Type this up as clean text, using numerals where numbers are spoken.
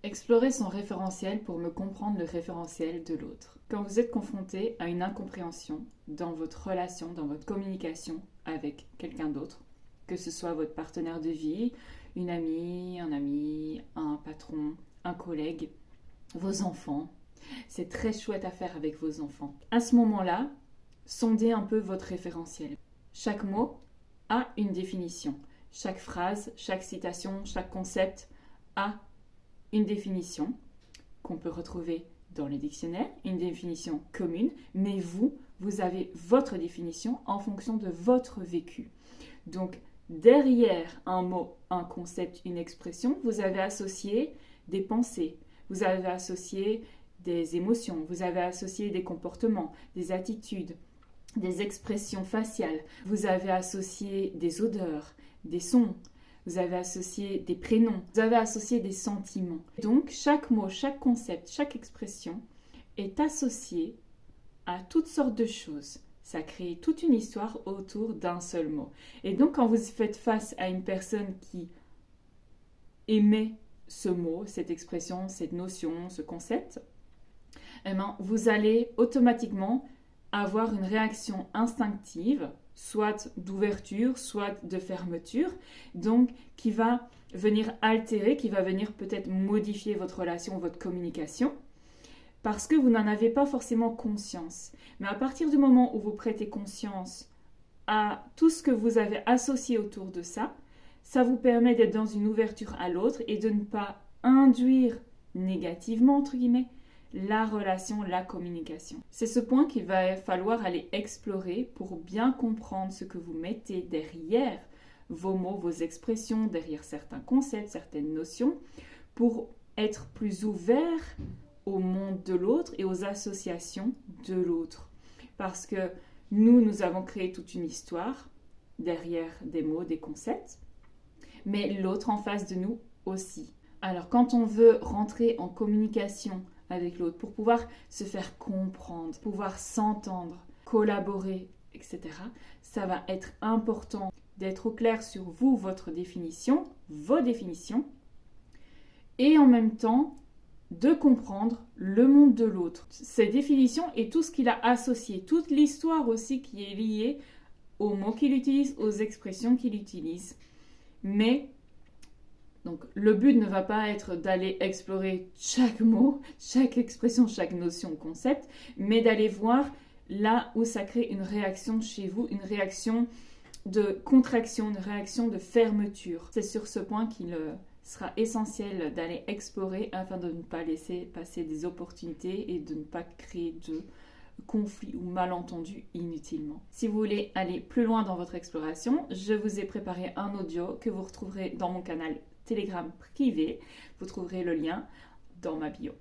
Explorer son référentiel pour me comprendre le référentiel de l'autre. Quand vous êtes confronté à une incompréhension dans votre relation, dans votre communication avec quelqu'un d'autre, que ce soit votre partenaire de vie, une amie, un ami, un patron, un collègue, vos enfants, c'est très chouette à faire avec vos enfants. À ce moment-là, sondez un peu votre référentiel. Chaque mot a une définition. Chaque phrase, chaque citation, chaque concept a une définition qu'on peut retrouver dans les dictionnaires, une définition commune, mais vous avez votre définition en fonction de votre vécu. Donc, derrière un mot, un concept, une expression, vous avez associé des pensées, vous avez associé des émotions, vous avez associé des comportements, des attitudes, des expressions faciales, vous avez associé des odeurs, des sons, vous avez associé des prénoms, vous avez associé des sentiments. Donc, chaque mot, chaque concept, chaque expression est associé à toutes sortes de choses. Ça crée toute une histoire autour d'un seul mot. Et donc, quand vous faites face à une personne qui émet ce mot, cette expression, cette notion, ce concept, eh bien, vous allez automatiquement avoir une réaction instinctive, soit d'ouverture, soit de fermeture, donc qui va venir altérer, qui va venir peut-être modifier votre relation, votre communication, parce que vous n'en avez pas forcément conscience. Mais à partir du moment où vous prêtez conscience à tout ce que vous avez associé autour de ça, ça vous permet d'être dans une ouverture à l'autre et de ne pas induire négativement, entre guillemets, la relation, la communication. C'est ce point qu'il va falloir aller explorer pour bien comprendre ce que vous mettez derrière vos mots, vos expressions, derrière certains concepts, certaines notions, pour être plus ouvert au monde de l'autre et aux associations de l'autre. Parce que nous avons créé toute une histoire derrière des mots, des concepts, mais l'autre en face de nous aussi. Alors quand on veut rentrer en communication avec l'autre, pour pouvoir se faire comprendre, pouvoir s'entendre, collaborer, etc. Ça va être important d'être au clair sur vous, votre définition, vos définitions, et en même temps de comprendre le monde de l'autre, ses définitions et tout ce qu'il a associé, toute l'histoire aussi qui est liée aux mots qu'il utilise, aux expressions qu'il utilise. Mais donc, le but ne va pas être d'aller explorer chaque mot, chaque expression, chaque notion, concept, mais d'aller voir là où ça crée une réaction chez vous, une réaction de contraction, une réaction de fermeture. C'est sur ce point qu'il sera essentiel d'aller explorer afin de ne pas laisser passer des opportunités et de ne pas créer de conflits ou malentendus inutilement. Si vous voulez aller plus loin dans votre exploration, je vous ai préparé un audio que vous retrouverez dans mon canal Telegram privé. Vous trouverez le lien dans ma bio.